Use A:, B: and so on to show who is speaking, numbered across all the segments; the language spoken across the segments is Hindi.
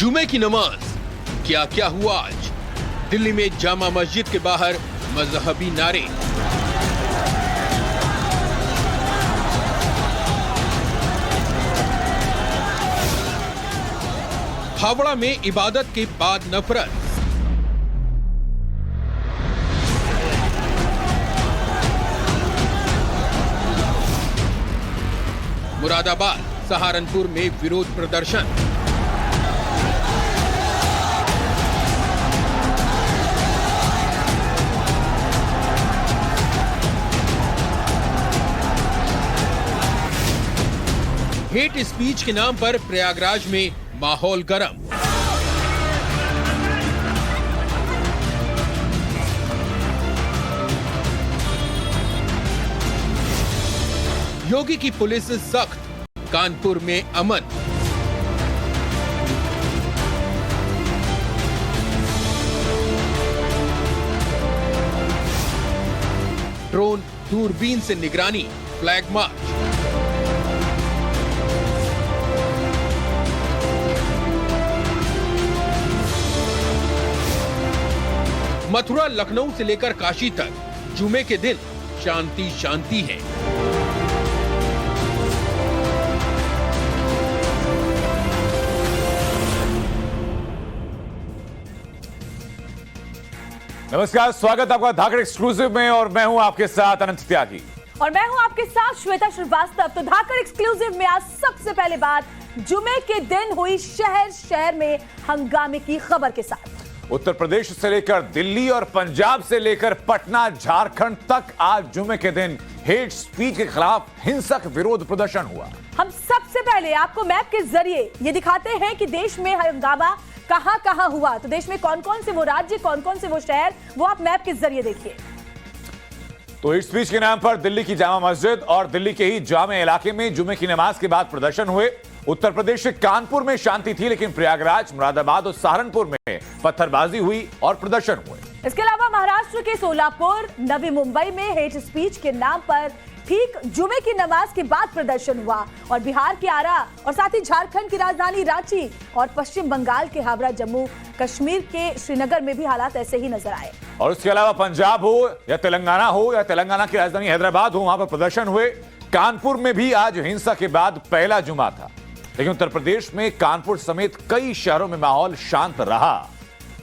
A: जुमे की नमाज, क्या क्या हुआ आज? दिल्ली में जामा मस्जिद के बाहर मजहबी नारे। हावड़ा में इबादत के बाद नफरत। मुरादाबाद, सहारनपुर में विरोध प्रदर्शन। हेट स्पीच के नाम पर प्रयागराज में माहौल गर्म। योगी की पुलिस सख्त, कानपुर में अमन। ड्रोन दूरबीन से निगरानी, फ्लैग मार्च। मथुरा, लखनऊ से लेकर काशी तक जुमे के दिन शांति शांति है।
B: नमस्कार, स्वागत आपका धाकड़ एक्सक्लूसिव में और मैं हूं आपके साथ अनंत त्यागी
C: और मैं हूं आपके साथ श्वेता श्रीवास्तव। तो धाकड़ एक्सक्लूसिव में आज सबसे पहले बात जुमे के दिन हुई शहर शहर में हंगामे की खबर के साथ।
B: उत्तर प्रदेश से लेकर दिल्ली और पंजाब से लेकर पटना, झारखंड तक आज जुमे के दिन हेट स्पीच के खिलाफ हिंसक विरोध प्रदर्शन हुआ।
C: हम सबसे पहले आपको मैप के जरिए ये दिखाते हैं कि देश में हंगामा कहां कहां हुआ। तो देश में कौन कौन से वो राज्य, कौन कौन से वो शहर, वो आप मैप के जरिए देखिए।
B: तो हेट स्पीच के नाम पर दिल्ली की जामा मस्जिद और दिल्ली के ही जामे इलाके में जुमे की नमाज के बाद प्रदर्शन हुए। उत्तर प्रदेश के कानपुर में शांति थी, लेकिन प्रयागराज, मुरादाबाद और सहारनपुर में पत्थरबाजी हुई और प्रदर्शन हुए।
C: इसके अलावा महाराष्ट्र के सोलापुर, नवी मुंबई में हेट स्पीच के नाम पर ठीक जुमे की नमाज के बाद प्रदर्शन हुआ और बिहार के आरा और साथ ही झारखंड की राजधानी रांची और पश्चिम बंगाल के हावड़ा, जम्मू कश्मीर के श्रीनगर में भी हालात ऐसे ही नजर आए।
B: और उसके अलावा पंजाब हो या तेलंगाना की राजधानी हैदराबाद हो, वहां पर प्रदर्शन हुए। कानपुर में भी आज हिंसा के बाद पहला जुमा था, लेकिन उत्तर प्रदेश में कानपुर समेत कई शहरों में माहौल शांत रहा।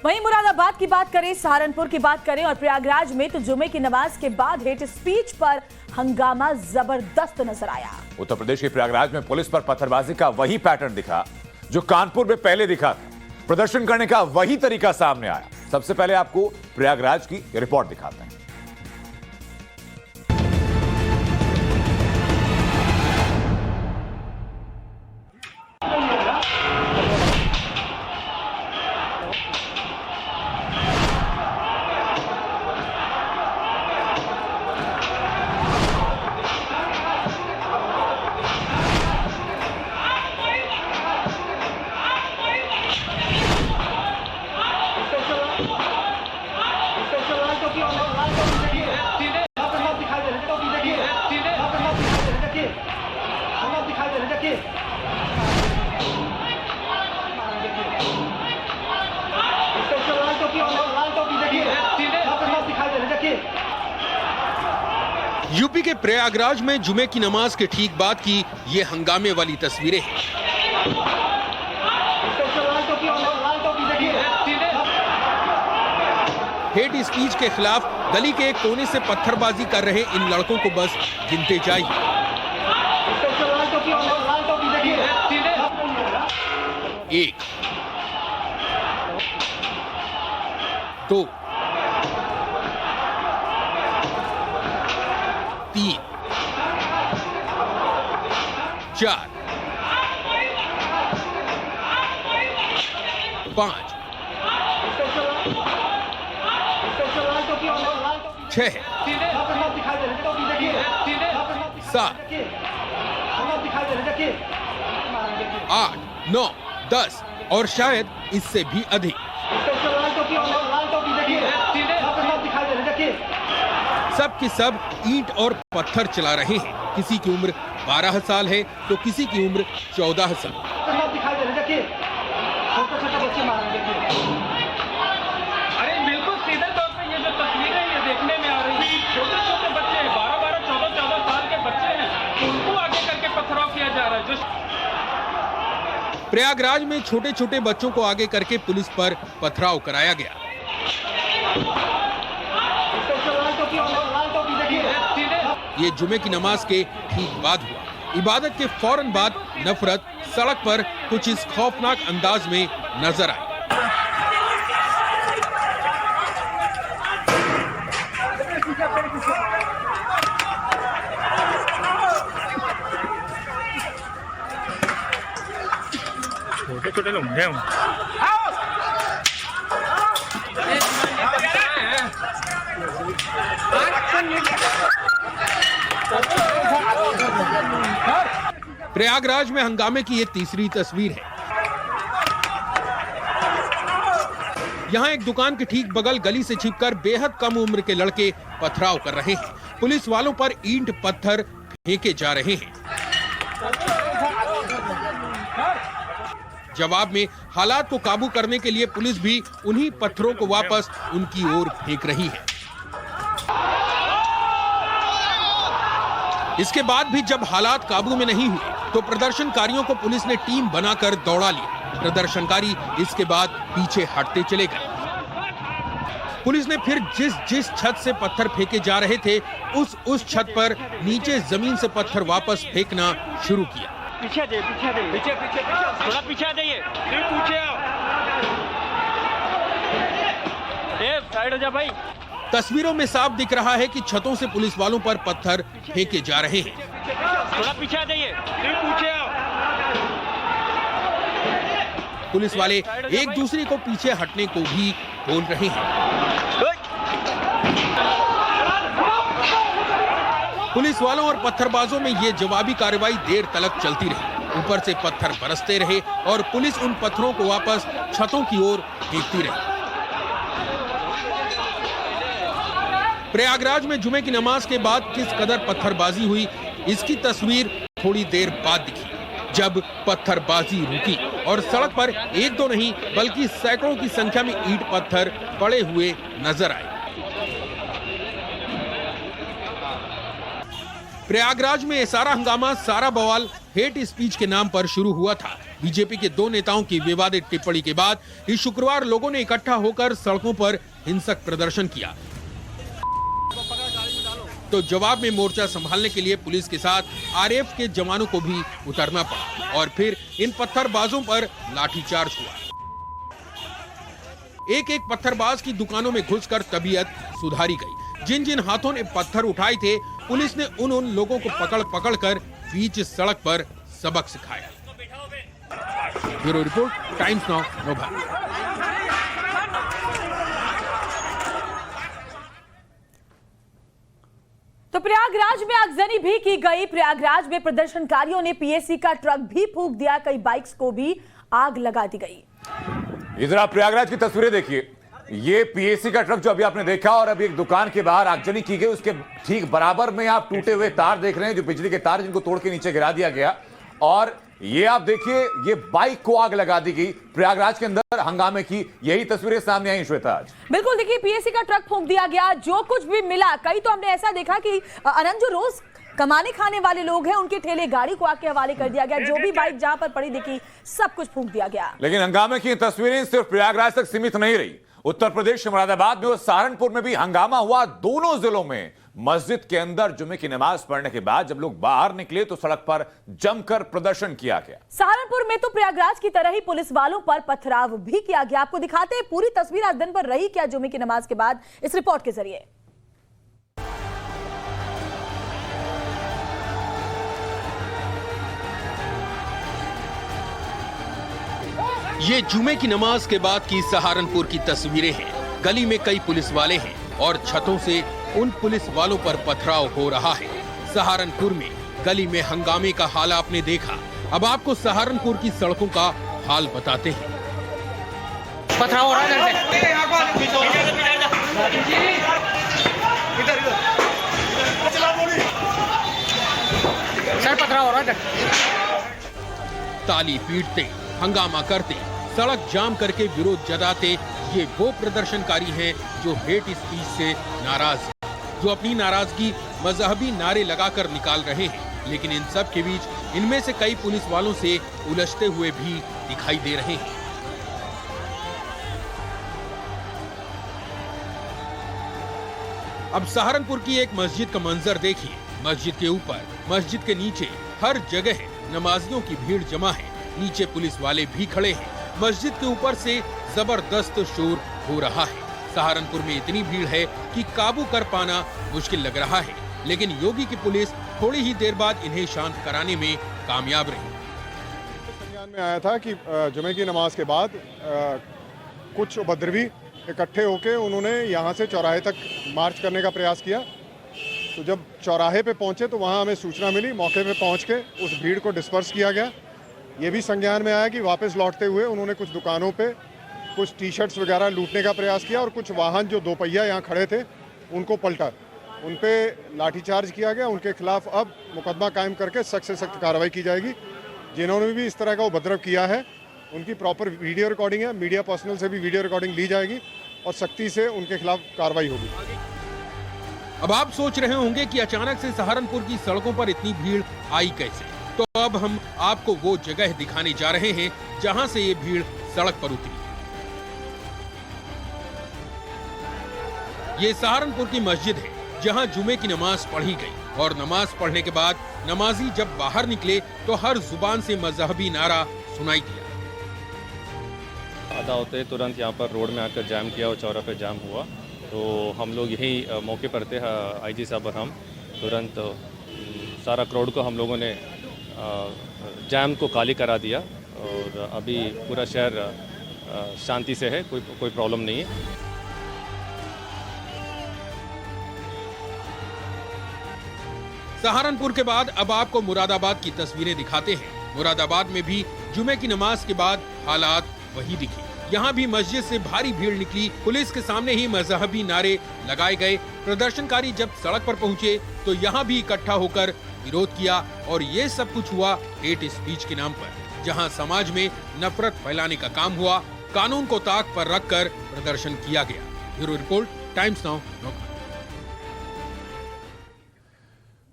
C: वहीं मुरादाबाद की बात करें, सहारनपुर की बात करें और प्रयागराज में तो जुमे की नमाज के बाद हेट स्पीच पर हंगामा जबरदस्त नजर आया।
B: उत्तर प्रदेश के प्रयागराज में पुलिस पर पत्थरबाजी का वही पैटर्न दिखा जो कानपुर में पहले दिखा था। प्रदर्शन करने का वही तरीका सामने आया। सबसे पहले आपको प्रयागराज की रिपोर्ट दिखाते हैं।
A: यूपी के प्रयागराज में जुमे की नमाज के ठीक बाद की ये हंगामे वाली तस्वीरें हैं। हेट स्पीच के खिलाफ गली के एक कोने से पत्थरबाजी कर रहे इन लड़कों को बस गिनते जाइए। एक, दो, तीन, चार, पांच, छह, सात, 8, 9, 10 और शायद इससे भी अधिक। सब के सब ईंट और पत्थर चला रहे हैं। किसी की उम्र 12 साल है तो किसी की उम्र 14 साल।
D: छोटे छोटे बच्चे मार रहे हैं, देखिए। अरे बिल्कुल सीधे तौर पे ये जो तस्वीरें ये देखने में आ रही है, छोटे छोटे बच्चे 12-12, 14-14 साल के बच्चे हैं, उनको आगे करके पथराव किया जा रहा है। जो
A: प्रयागराज में छोटे छोटे बच्चों को आगे करके पुलिस पर पथराव कराया गया। ये जुमे की नमाज के ठीक बाद हुआ। इबादत के फौरन बाद नफरत सड़क पर कुछ इस खौफनाक अंदाज में नजर आई।
D: छोटे छोटे लोग हैं।
A: प्रयागराज में हंगामे की ये तीसरी तस्वीर है। यहाँ एक दुकान के ठीक बगल गली से छिपकर बेहद कम उम्र के लड़के पथराव कर रहे हैं। पुलिस वालों पर ईंट पत्थर फेंके जा रहे हैं। जवाब में हालात को काबू करने के लिए पुलिस भी उन्हीं पत्थरों को वापस उनकी ओर फेंक रही है। इसके बाद भी जब हालात काबू में नहीं हुए तो प्रदर्शनकारियों को पुलिस ने टीम बनाकर दौड़ा लिया। प्रदर्शनकारी इसके बाद पीछे हटते चले गए। पुलिस ने फिर जिस छत से पत्थर फेंके जा रहे थे उस छत पर नीचे जमीन से पत्थर वापस फेंकना शुरू किया।
D: पीछे थोड़ा पीछे जाइए, फिर पीछे आओ। साइड हो जा भाई।
A: तस्वीरों में साफ दिख रहा है कि छतों से पुलिस वालों पर पत्थर फेंके जा रहे हैं।
D: थोड़ा पीछे जाइए, फिर पीछे आओ।
A: पुलिस वाले एक दूसरे को पीछे हटने को भी बोल रहे हैं। पुलिस वालों और पत्थरबाजों में ये जवाबी कार्रवाई देर तलक चलती रही। ऊपर से पत्थर बरसते रहे और पुलिस उन पत्थरों को वापस छतों की ओर फेंकती रही। प्रयागराज में जुमे की नमाज के बाद किस कदर पत्थरबाजी हुई, इसकी तस्वीर थोड़ी देर बाद दिखी, जब पत्थरबाजी रुकी और सड़क पर एक दो नहीं बल्कि सैकड़ों की संख्या में ईंट पत्थर पड़े हुए नजर आए। प्रयागराज में ये सारा हंगामा, सारा बवाल हेट स्पीच के नाम पर शुरू हुआ था। बीजेपी के दो नेताओं की विवादित टिप्पणी के बाद इस शुक्रवार लोगों ने इकट्ठा होकर सड़कों पर हिंसक प्रदर्शन किया। तो जवाब में मोर्चा संभालने के लिए पुलिस के साथ आरएएफ के जवानों को भी उतरना पड़ा और फिर इन पत्थरबाजों पर लाठीचार्ज हुआ। एक एक पत्थरबाज की दुकानों में घुसकर तबीयत सुधारी गई। जिन जिन हाथों ने पत्थर उठाए थे पुलिस ने उन लोगों को पकड़ कर बीच सड़क पर सबक सिखाया। ब्यूरो रिपोर्ट, टाइम्स नाउ नोभा।
C: तो प्रयागराज में आगजनी भी की गई। प्रयागराज में प्रदर्शनकारियों ने पीएसी का ट्रक भी फूंक दिया, कई बाइक्स को भी आग लगा दी गई।
B: इधर आप प्रयागराज की तस्वीरें देखिए। ये पीएसी का ट्रक जो अभी आपने देखा और अभी एक दुकान के बाहर आगजनी की गई, उसके ठीक बराबर में आप टूटे हुए तार देख रहे हैं, जो बिजली के तार जिनको तोड़ के नीचे गिरा दिया गया। और ये आप देखिए, ये बाइक को आग लगा दी गई। प्रयागराज के अंदर हंगामे की यही तस्वीरें सामने आई श्वेता आज।
C: बिल्कुल, देखिए पीएसी का ट्रक फूंक दिया गया, जो कुछ भी मिला। कई तो हमने ऐसा देखा कि अनंत जो रोज कमाने खाने वाले लोग हैं उनके ठेले गाड़ी को आग के हवाले कर दिया गया। जो भी बाइक जहां पर पड़ी दिखी सब कुछ फूंक दिया गया।
B: लेकिन हंगामे की तस्वीरें सिर्फ प्रयागराज तक सीमित नहीं रही। उत्तर प्रदेश के मुरादाबाद में और सहारनपुर में भी हंगामा हुआ। दोनों जिलों में मस्जिद के अंदर जुमे की नमाज पढ़ने के बाद जब लोग बाहर निकले तो सड़क पर जमकर प्रदर्शन किया गया।
C: सहारनपुर में तो प्रयागराज की तरह ही पुलिस वालों पर पथराव भी किया गया। आपको दिखाते हैं पूरी तस्वीर आज दिन भर रही क्या जुमे की नमाज के बाद इस रिपोर्ट के जरिए।
A: ये जुमे की नमाज के बाद की सहारनपुर की तस्वीरें हैं। गली में कई पुलिस वाले हैं और छतों से उन पुलिस वालों पर पथराव हो रहा है। सहारनपुर में गली में हंगामे का हाल आपने देखा। अब आपको सहारनपुर की सड़कों का हाल बताते हैं।
D: पथराव हो रहा है सर, पथराव हो रहा है।
A: ताली पीटते, हंगामा करते सड़क जाम करके विरोध जताते ये वो प्रदर्शनकारी हैं जो हेट स्पीच से नाराज हैं, जो अपनी नाराजगी मजहबी नारे लगाकर निकाल रहे हैं। लेकिन इन सब के बीच इनमें से कई पुलिस वालों से उलझते हुए भी दिखाई दे रहे हैं। अब सहारनपुर की एक मस्जिद का मंजर देखिए। मस्जिद के ऊपर, मस्जिद के नीचे हर जगह नमाजियों की भीड़ जमा है। नीचे पुलिस वाले भी खड़े हैं। मस्जिद के ऊपर से जबरदस्त शोर हो रहा है। सहारनपुर में इतनी भीड़ है कि काबू कर पाना मुश्किल लग रहा है, लेकिन योगी की पुलिस थोड़ी ही देर बाद इन्हें शांत कराने में कामयाब रही।
E: संज्ञान में आया था कि जुमे की नमाज के बाद कुछ उपद्रवी इकट्ठे होकर उन्होंने यहाँ से चौराहे तक मार्च करने का प्रयास किया। तो जब चौराहे पे पहुँचे तो वहाँ हमें सूचना मिली। मौके पे पहुँच के उस भीड़ को डिस्पर्स किया गया। ये भी संज्ञान में आया कि वापस लौटते हुए उन्होंने कुछ दुकानों पे कुछ टी शर्ट्स वगैरह लूटने का प्रयास किया और कुछ वाहन जो दोपहिया यहाँ खड़े थे उनको पलटा। उन पे लाठीचार्ज किया गया। उनके खिलाफ अब मुकदमा कायम करके सख्त से सख्त कार्रवाई की जाएगी। जिन्होंने भी इस तरह का उपद्रव किया है उनकी प्रॉपर वीडियो रिकॉर्डिंग है। मीडिया पर्सनल से भी वीडियो रिकॉर्डिंग ली जाएगी और सख्ती से उनके खिलाफ कार्रवाई होगी।
A: अब आप सोच रहे होंगे कि अचानक से सहारनपुर की सड़कों पर इतनी भीड़ आई कैसे? तो अब हम आपको वो जगह दिखाने जा रहे हैं जहां से ये भीड़ सड़क पर उतरी। ये सहारनपुर की मस्जिद है जहां जुमे की नमाज पढ़ी गई और नमाज पढ़ने के बाद नमाजी जब बाहर निकले तो हर जुबान से मजहबी नारा सुनाई दिया।
F: अदा होते तुरंत यहाँ पर रोड में आकर जाम किया और चौराहे पे जाम हुआ। तो हम लोग यही मौके पर थे, आईजी साहब और हम तुरंत सारा क्राउड को हम लोगों ने जाम को खाली करा दिया और अभी पूरा शहर शांति से है, कोई प्रॉब्लम नहीं है।
A: सहारनपुर के बाद अब आपको मुरादाबाद की तस्वीरें दिखाते हैं। मुरादाबाद में भी जुमे की नमाज के बाद हालात वही दिखे। यहाँ भी मस्जिद से भारी भीड़ निकली। पुलिस के सामने ही मजहबी नारे लगाए गए। प्रदर्शनकारी जब सड़क पर पहुँचे तो यहाँ भी इकट्ठा होकर विरोध किया और ये सब कुछ हुआ हेट स्पीच के नाम पर, जहाँ समाज में नफरत फैलाने का काम हुआ। कानून को ताक पर रखकर प्रदर्शन किया गया। Bureau report, Times now.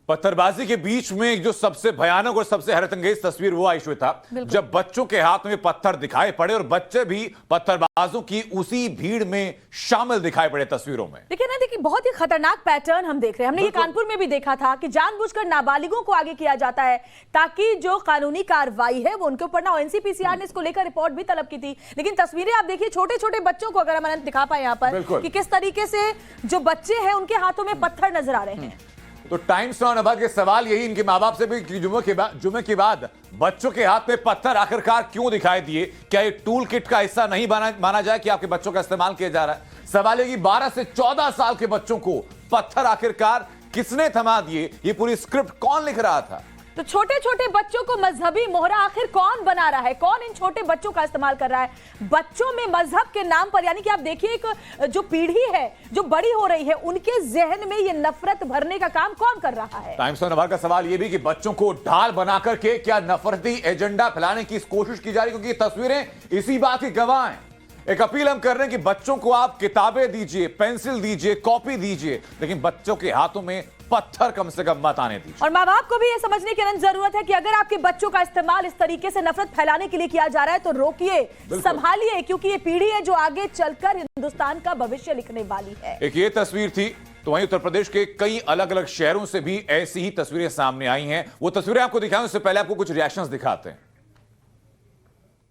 B: पत्थरबाजी के बीच में जो सबसे भयानक और सबसे हैरतअंगेज तस्वीर वो आई श्वेता, जब बच्चों के हाथ में पत्थर दिखाई पड़े और बच्चे भी पत्थरबाजों की उसी भीड़ में शामिल दिखाई पड़े तस्वीरों में।
C: देखिए बहुत ही खतरनाक पैटर्न हम देख रहे हैं। हमने ये कानपुर में भी देखा था कि जानबूझकर नाबालिगों को आगे किया जाता है ताकि जो कानूनी कार्रवाई है वो उनके ऊपर ना हो। एनसीपीसीआर ने इसको लेकर रिपोर्ट भी तलब की थी, लेकिन तस्वीरें आप देखिए छोटे छोटे बच्चों को, अगर हम दिखा पाए यहाँ पर कि किस तरीके से जो बच्चे हैं उनके हाथों में पत्थर नजर आ रहे हैं।
B: तो टाइम्स नाउ नभा के सवाल यही इनके माँ बाप से भी कि जुमे के बाद बच्चों के हाथ में पत्थर आखिरकार क्यों दिखाई दिए? क्या ये टूल किट का हिस्सा नहीं माना जाए कि आपके बच्चों का इस्तेमाल किया जा रहा है? सवाल है कि 12 से 14 साल के बच्चों को पत्थर आखिरकार किसने थमा दिए? ये पूरी स्क्रिप्ट कौन लिख रहा था?
C: तो छोटे छोटे बच्चों को मजहबी मोहरा आखिर कौन बना रहा है? कौन इन छोटे बच्चों का इस्तेमाल कर रहा है बच्चों में मजहब के नाम पर? यानी कि आप देखिए एक जो पीढ़ी है जो बड़ी हो रही है उनके जहन में ये नफरत भरने का काम कौन कर रहा है?
B: टाइम्स ऑफ नवार का सवाल ये भी कि बच्चों को ढाल बना करके क्या नफरती एजेंडा फैलाने की कोशिश की जा रही है? क्योंकि ये तस्वीरें इसी बात की गवाह हैं। एक अपील हम कर रहे हैं कि बच्चों को आप किताबें दीजिए, पेंसिल दीजिए, कॉपी दीजिए, लेकिन बच्चों के हाथों में पत्थर कम से कम मत आने दीजिए।
C: और माँ बाप को भी ये समझने की जरूरत है कि अगर आपके बच्चों का इस्तेमाल इस तरीके से नफरत फैलाने के लिए किया जा रहा है तो रोकिए, संभालिए, क्योंकि ये पीढ़ी है जो आगे चलकर हिंदुस्तान का भविष्य लिखने वाली है।
B: एक ये तस्वीर थी, तो वहीं उत्तर प्रदेश के कई अलग अलग शहरों से भी ऐसी ही तस्वीरें सामने आई हैं। वो तस्वीरें आपको दिखाएं उससे पहले आपको कुछ रिएक्शंस दिखाते हैं।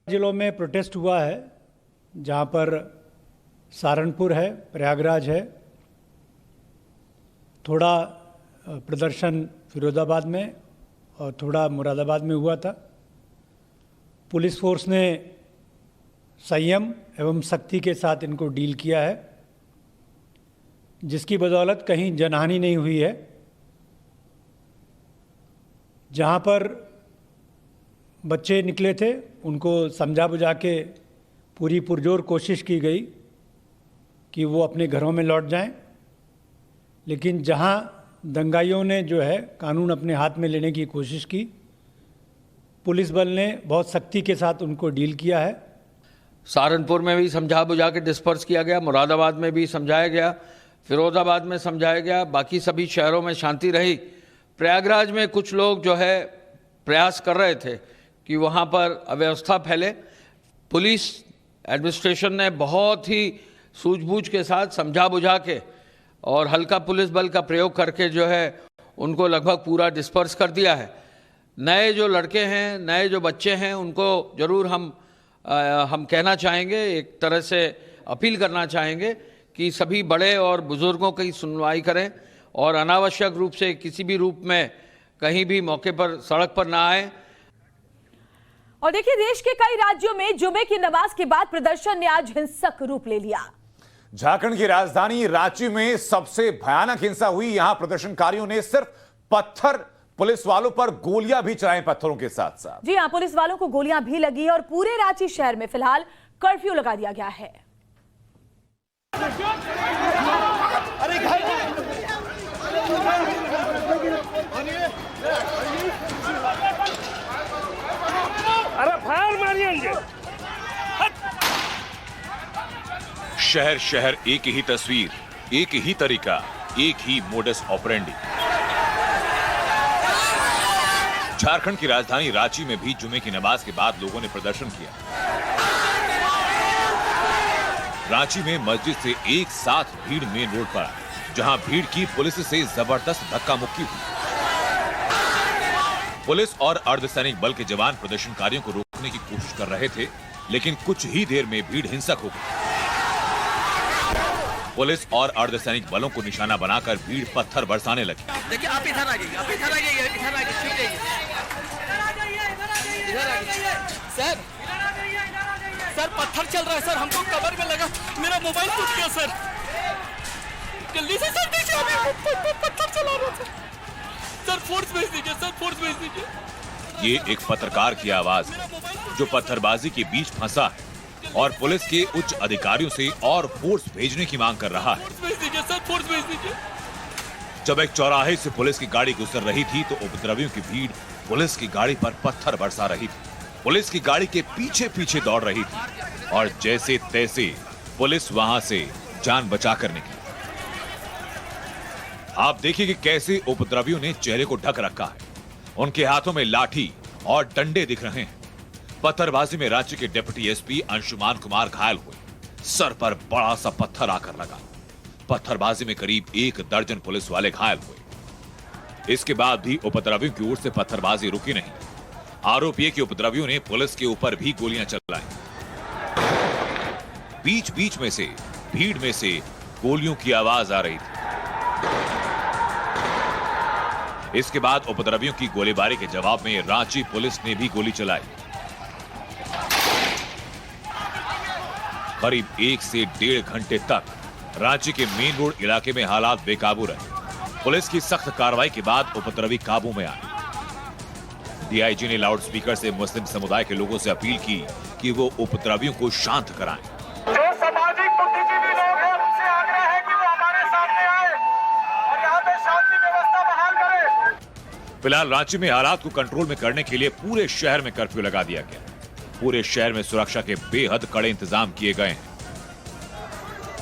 G: जिलों में प्रोटेस्ट हुआ है, जहां पर सहारनपुर है, प्रयागराज है, थोड़ा प्रदर्शन फिरोजाबाद में और थोड़ा मुरादाबाद में हुआ था। पुलिस फोर्स ने संयम एवं सख्ती के साथ इनको डील किया है, जिसकी बदौलत कहीं जनहानि नहीं हुई है। जहां पर बच्चे निकले थे उनको समझा बुझा के पूरी पुरजोर कोशिश की गई कि वो अपने घरों में लौट जाएं, लेकिन जहां दंगाइयों ने जो है कानून अपने हाथ में लेने की कोशिश की, पुलिस बल ने बहुत सख्ती के साथ उनको डील किया है।
H: सहारनपुर में भी समझा बुझा के डिस्पर्स किया गया, मुरादाबाद में भी समझाया गया, फिरोजाबाद में समझाया गया, बाकी सभी शहरों में शांति रही। प्रयागराज में कुछ लोग जो है प्रयास कर रहे थे कि वहाँ पर अव्यवस्था फैले। पुलिस एडमिनिस्ट्रेशन ने बहुत ही सूझबूझ के साथ समझा बुझा के और हल्का पुलिस बल का प्रयोग करके जो है उनको लगभग पूरा डिस्पर्स कर दिया है। नए जो लड़के हैं, नए जो बच्चे हैं, उनको ज़रूर हम कहना चाहेंगे, एक तरह से अपील करना चाहेंगे कि सभी बड़े और बुजुर्गों की सुनवाई करें और अनावश्यक रूप से किसी भी रूप में कहीं भी मौके पर सड़क पर ना आए।
C: और देखिए, देश के कई राज्यों में जुमे की नमाज के बाद प्रदर्शन ने आज हिंसक रूप ले लिया।
B: झारखंड की राजधानी रांची में सबसे भयानक हिंसा हुई। यहां प्रदर्शनकारियों ने सिर्फ पत्थर, पुलिस वालों पर गोलियां भी चलाई पत्थरों के साथ साथ।
C: जी हां, पुलिस वालों को गोलियां भी लगी है और पूरे रांची शहर में फिलहाल कर्फ्यू लगा दिया गया है।
I: अरे फायर मारिए।
B: शहर शहर एक ही तस्वीर, एक ही तरीका, एक ही मोडस ऑपरेंडी। झारखंड की राजधानी रांची में भी जुमे की नमाज के बाद लोगों ने प्रदर्शन किया। रांची में मस्जिद से एक साथ भीड़ मेन रोड पर, जहां भीड़ की पुलिस से जबरदस्त धक्का मुक्की हुई। पुलिस और अर्धसैनिक बल के जवान प्रदर्शनकारियों को रोकने की कोशिश कर रहे थे, लेकिन कुछ ही देर में भीड़ हिंसक हो गई। पुलिस और अर्धसैनिक बलों को निशाना बनाकर भीड़ पत्थर बरसाने लगी।
J: देखिए, आप इधर आ जाइए, आप इधर आ जाइए, इधर आ जाइए, सर पत्थर चल रहा है सर, हमको कवर में लगा, मेरा मोबाइल टूट गया सर, जल्दी से सर देखिए, अभी पत्थर चला रहा था सर, फोर्स भेज दीजिए सर, फोर्स भेज दीजिए।
B: ये एक पत्रकार की आवाज है जो पत्थरबाजी के बीच फंसा है और पुलिस के उच्च अधिकारियों से और फोर्स भेजने की मांग कर रहा है।
J: फोर्स भेज दीजिए सर, फोर्स भेज दीजिए।
B: जब एक चौराहे से पुलिस की गाड़ी गुजर रही थी तो उपद्रवियों की भीड़ पुलिस की गाड़ी पर पत्थर बरसा रही थी। पुलिस की गाड़ी के पीछे पीछे दौड़ रही थी और जैसे तैसे पुलिस वहां से जान बचाकर निकली। आप देखिए कि कैसे उपद्रवियों ने चेहरे को ढक रखा है। उनके हाथों में लाठी और डंडे दिख रहे हैं। पत्थरबाजी में रांची के डिप्टी एसपी अंशुमान कुमार घायल हुए। सर पर बड़ा सा पत्थर आकर लगा। पत्थरबाजी में करीब 1 दर्जन पुलिस वाले घायल हुए। इसके बाद भी उपद्रवियों की ओर से पत्थरबाजी रुकी नहीं। आरोप ये कि उपद्रवियों ने पुलिस के ऊपर भी गोलियां चलाई। बीच बीच में से भीड़ में से गोलियों की आवाज आ रही थी। इसके बाद उपद्रवियों की गोलीबारी के जवाब में रांची पुलिस ने भी गोली चलाई। करीब 1 से 1.5 घंटे तक रांची के मेन रोड इलाके में हालात बेकाबू रहे। पुलिस की सख्त कार्रवाई के बाद उपद्रवी काबू में आए। डीआईजी ने लाउडस्पीकर से मुस्लिम समुदाय के लोगों से अपील की कि वो उपद्रवियों को शांत कराएं।
I: जो सामाजिक बुद्धिजीवी लोग हैं उनसे आग्रह है कि वो हमारे सामने आए और यहाँ पे शांति व्यवस्था बहाल करें।
B: फिलहाल रांची में हालात को कंट्रोल में करने के लिए पूरे शहर में कर्फ्यू लगा दिया गया। पूरे शहर में सुरक्षा के बेहद कड़े इंतजाम किए गए हैं।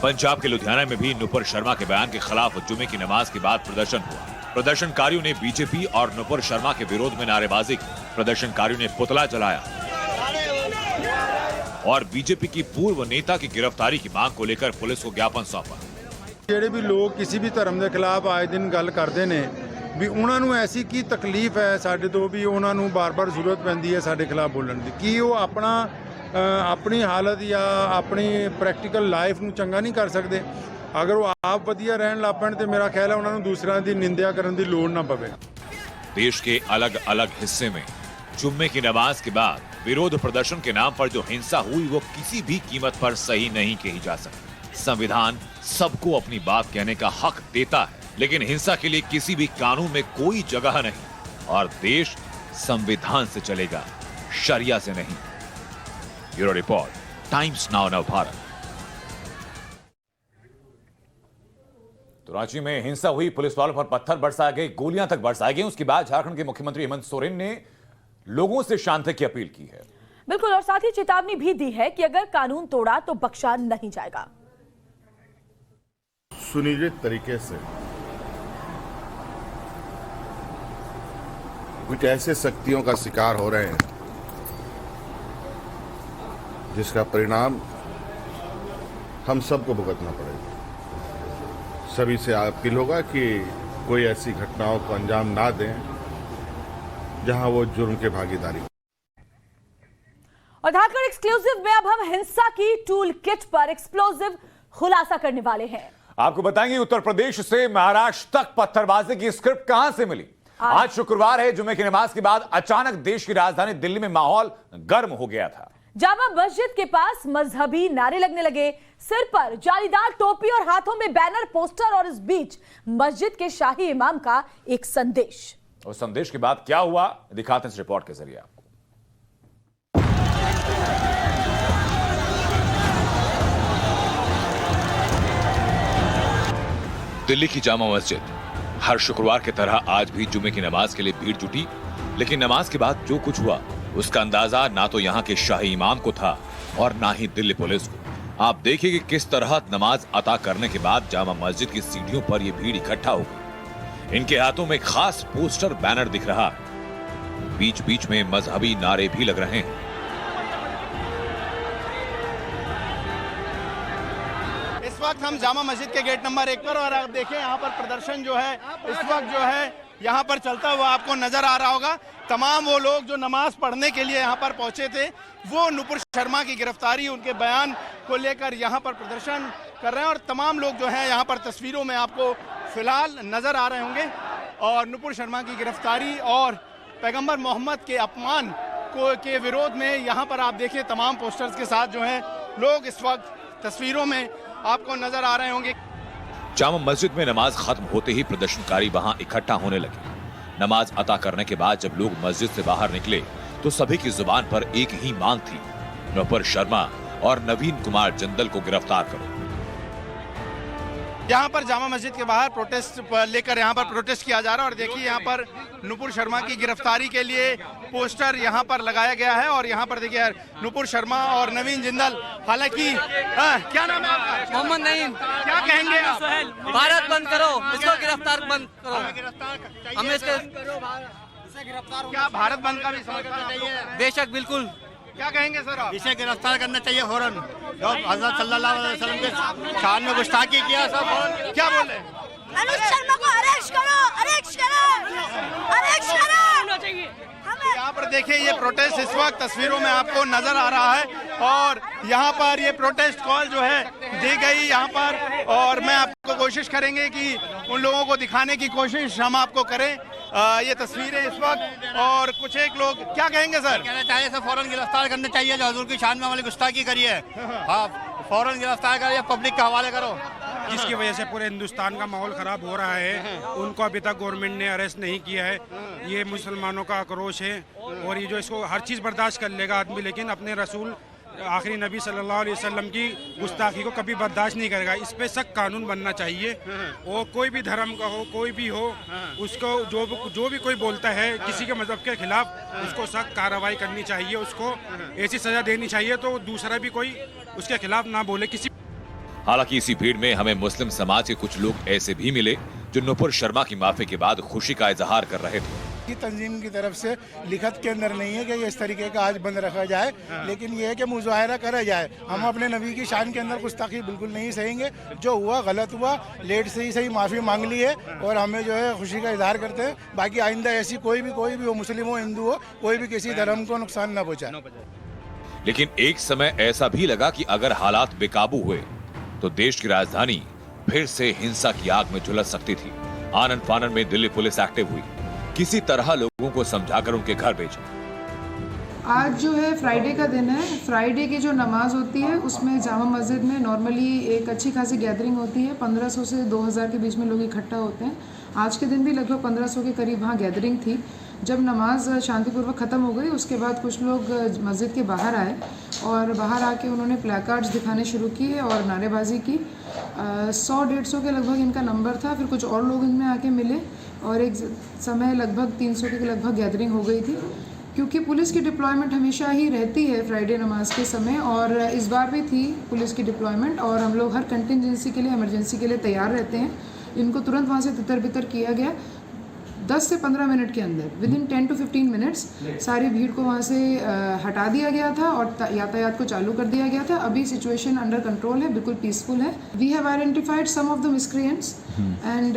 B: पंजाब के लुधियाना में भी नुपुर शर्मा के बयान के खिलाफ जुमे की नमाज के बाद प्रदर्शन हुआ। प्रदर्शनकारियों ने बीजेपी और नुपुर शर्मा के विरोध में नारेबाजी की। प्रदर्शनकारियों ने पुतला जलाया और बीजेपी की पूर्व नेता की गिरफ्तारी की मांग को लेकर पुलिस को ज्ञापन सौंपा।
K: ਜਿਹੜੇ ਵੀ ਲੋਕ ਕਿਸੇ ਵੀ ਧਰਮ ਦੇ ਖਿਲਾਫ ਆਏ ਦਿਨ ਗੱਲ ਕਰਦੇ ਨੇ ਵੀ ਉਹਨਾਂ ਨੂੰ ਐਸੀ ਕੀ ਤਕਲੀਫ ਹੈ ਸਾਡੇ ਤੋਂ ਵੀ ਉਹਨਾਂ ਨੂੰ ਬਾਰ-ਬਾਰ ਜ਼ਰੂਰਤ ਪੈਂਦੀ ਹੈ ਸਾਡੇ ਖਿਲਾਫ ਬੋਲਣ ਦੀ। ਕੀ ਉਹ ਆਪਣੀ ਹਾਲਤ ਜਾਂ ਆਪਣੀ ਪ੍ਰੈਕਟੀਕਲ ਲਾਈਫ ਨੂੰ ਚੰਗਾ ਨਹੀਂ ਕਰ ਸਕਦੇ? ਅਗਰ ਉਹ ਆਪ ਵਧੀਆ ਰਹਿਣ ਲੱਗ ਪੈਣ ਤੇ ਮੇਰਾ ਖਿਆਲ ਹੈ ਉਹਨਾਂ ਨੂੰ ਦੂਸਰਿਆਂ ਦੀ ਨਿੰਦਿਆ ਕਰਨ ਦੀ ਲੋੜ ਨਾ ਪਵੇ।
B: देश के अलग अलग हिस्से में जुम्मे की नमाज के बाद विरोध प्रदर्शन के नाम पर जो हिंसा हुई वो किसी भी कीमत पर सही नहीं कही जा सकती। संविधान सबको अपनी बात कहने का हक देता है, लेकिन हिंसा के लिए किसी भी कानून में कोई जगह नहीं और देश संविधान से चलेगा, शरिया से नहीं। Bureau report, Times now Bharat. तो रांची में हिंसा हुई, पुलिस वालों पर पत्थर बरसाए गए, गोलियां तक बरसाई गई। उसके बाद झारखंड के मुख्यमंत्री हेमंत सोरेन ने लोगों से शांति की अपील की है।
C: बिल्कुल, और साथ ही चेतावनी भी दी है कि अगर कानून तोड़ा तो बख्शा नहीं जाएगा।
L: सुनिश्चित तरीके से कुछ ऐसे शक्तियों का शिकार हो रहे हैं जिसका परिणाम हम सबको भुगतना पड़ेगा। सभी से अपील होगा कि कोई ऐसी घटनाओं को अंजाम ना दें जहां वो जुर्म के भागीदारी।
C: और धारगढ़ एक्सक्लूसिव में अब हम हिंसा की टूल किट पर एक्सप्लोजिव खुलासा करने वाले हैं।
B: आपको बताएंगे उत्तर प्रदेश से महाराष्ट्र तक पत्थरबाजी की स्क्रिप्ट कहां से मिली। आज शुक्रवार है, जुमे की नमाज के बाद अचानक देश की राजधानी दिल्ली में माहौल गर्म हो गया था।
C: जामा मस्जिद के पास मजहबी नारे लगने लगे, सिर पर जालीदार टोपी और हाथों में बैनर पोस्टर, और इस बीच मस्जिद के शाही इमाम का एक संदेश।
B: उस संदेश के बाद क्या हुआ दिखाते हैं इस रिपोर्ट के जरिए आपको।
M: दिल्ली की जामा मस्जिद हर शुक्रवार की तरह आज भी जुमे की नमाज के लिए भीड़ जुटी, लेकिन नमाज के बाद जो कुछ हुआ उसका अंदाजा ना तो यहाँ के शाही इमाम को था और ना ही दिल्ली पुलिस को। आप देखिए कि किस तरह नमाज अता करने के बाद जामा मस्जिद की सीढ़ियों पर यह भीड़ इकट्ठा हो गई। इनके हाथों में खास पोस्टर बैनर दिख रहा है, बीच बीच में मजहबी नारे भी लग रहे हैं।
N: इस वक्त हम जामा मस्जिद के गेट नंबर 1 पर, और आप देखें यहाँ पर प्रदर्शन जो है इस वक्त जो है यहाँ पर चलता हुआ आपको नजर आ रहा होगा। तमाम वो लोग जो नमाज पढ़ने के लिए यहाँ पर पहुंचे थे वो नुपुर शर्मा की गिरफ्तारी, उनके बयान को लेकर यहाँ पर प्रदर्शन कर रहे हैं, और तमाम लोग जो हैं यहाँ पर तस्वीरों में आपको फिलहाल नजर आ रहे होंगे। और नुपुर शर्मा की गिरफ्तारी और पैगंबर मोहम्मद के अपमान के विरोध में यहाँ पर आप देखिए तमाम पोस्टर्स के साथ जो है लोग इस वक्त तस्वीरों में आपको नजर आ रहे होंगे।
M: जामा मस्जिद में नमाज खत्म होते ही प्रदर्शनकारी वहां इकट्ठा होने लगे। नमाज अता करने के बाद जब लोग मस्जिद से बाहर निकले तो सभी की जुबान पर एक ही मांग थी, नुपुर शर्मा और नवीन कुमार जिंदल को गिरफ्तार करो।
N: यहाँ पर जामा मस्जिद के बाहर प्रोटेस्ट लेकर यहाँ पर प्रोटेस्ट किया जा रहा है, और देखिए यहाँ पर नुपुर शर्मा की गिरफ्तारी के लिए पोस्टर यहाँ पर लगाया गया है। और यहाँ पर देखिए नुपुर शर्मा और नवीन जिंदल, हालांकि क्या नाम है आपका?
J: मोहम्मद नईम।
N: क्या कहेंगे आप?
J: भारत बंद करो, इसको गिरफ्तार बंद करो, हमें
N: क्या भारत बंद का भी समर्थन चाहिए?
J: बेशक, बिल्कुल।
N: क्या कहेंगे सर आप?
O: इसे गिरफ्तार करना चाहिए फौरन। जो हज़रत सल्लल्लाहु अलैहि वसल्लम के शान में गुस्ताखी किया सब।
N: क्या बोले?
P: अनुज शर्मा को अरेस्ट करो, अरेस्ट करो, अरेस्ट करो।
N: यहाँ पर देखिए ये प्रोटेस्ट इस वक्त तस्वीरों में आपको नजर आ रहा है, और यहाँ पर ये प्रोटेस्ट कॉल जो है दी गई यहाँ पर, और मैं आपको कोशिश करेंगे कि उन लोगों को दिखाने की कोशिश हम आपको करें। ये तस्वीरें इस वक्त, और कुछ एक लोग क्या कहेंगे सर?
O: कहना चाहिए सर फौरन गिरफ्तार करना चाहिए जो हजूर की शान में हमारी गुस्ताखी करी है। हाँ, फौरन गिरफ्तार करिए, पब्लिक के हवाले करो।
Q: जिसकी वजह से पूरे हिंदुस्तान का माहौल खराब हो रहा है, उनको अभी तक गवर्नमेंट ने अरेस्ट नहीं किया है। ये मुसलमानों का आक्रोश है, और ये जो इसको हर चीज़ बर्दाश्त कर लेगा आदमी, लेकिन अपने रसूल आखिरी नबी सल्लल्लाहु अलैहि वसल्लम की गुस्ताखी को कभी बर्दाश्त नहीं करेगा। इस पे सख्त कानून बनना चाहिए, और कोई भी धर्म का हो, कोई भी हो, उसको जो भी कोई बोलता है किसी के मजहब के खिलाफ, उसको सख्त कार्रवाई करनी चाहिए, उसको ऐसी सजा देनी चाहिए तो दूसरा भी कोई उसके खिलाफ ना बोले किसी।
M: हालांकि इसी भीड़ में हमें मुस्लिम समाज के कुछ लोग ऐसे भी मिले जो नुपुर शर्मा की माफी के बाद खुशी का इजहार कर रहे थे।
R: की तंजीम की तरफ से लिखत के अंदर नहीं है कि ये इस तरीके का आज बंद रखा जाए, लेकिन ये है कि मुजाहरा करा जाए। हम अपने नबी की शान के अंदर गुस्ताखी बिल्कुल नहीं सहेंगे। जो हुआ गलत हुआ, लेट से ही सही माफ़ी मांग ली है, और हमें जो है खुशी का इजहार करते हैं। बाकी आइंदा ऐसी कोई भी हो, मुस्लिम हो, हिंदू हो, कोई भी किसी धर्म को नुकसान न पहुँचाए।
M: लेकिन एक समय ऐसा भी लगा कि अगर हालात बेकाबू हुए तो देश की राजधानी फिर से हिंसा की आग में झुलस सकती थी। आनन फानन में दिल्ली पुलिस एक्टिव हुई, किसी तरह लोगों को समझाकर उनके घर भेजा।
S: आज जो है फ्राइडे का दिन है। फ्राइडे की जो नमाज होती है उसमें जामा मस्जिद में नॉर्मली एक अच्छी खासी गैदरिंग होती है। 1500 से 2000 के बीच में लोग इकट्ठा होते हैं। आज के दिन भी लगभग 1500 के करीब वहाँ गैदरिंग थी। जब नमाज शांतिपूर्वक ख़त्म हो गई उसके बाद कुछ लोग मस्जिद के बाहर आए, और बाहर आके उन्होंने प्लेकार्ड्स दिखाने शुरू किए और नारेबाजी की। 100-150 के लगभग इनका नंबर था। फिर कुछ और लोग इनमें आके मिले, और एक समय लगभग 300 के लगभग गैदरिंग हो गई थी। क्योंकि पुलिस की डिप्लॉयमेंट हमेशा ही रहती है फ्राइडे नमाज के समय, और इस बार भी थी पुलिस की डिप्लॉयमेंट, और हम लोग हर कंटिजेंसी के लिए, इमरजेंसी के लिए तैयार रहते हैं। इनको तुरंत वहाँ से तितर बितर किया गया 10 से 15 मिनट के अंदर, विद इन 10 to 15 मिनट्स सारी भीड़ को वहाँ से हटा दिया गया था और यातायात को चालू कर दिया गया था। अभी सिचुएशन अंडर कंट्रोल है, बिल्कुल पीसफुल है। We have identified some of the miscreants and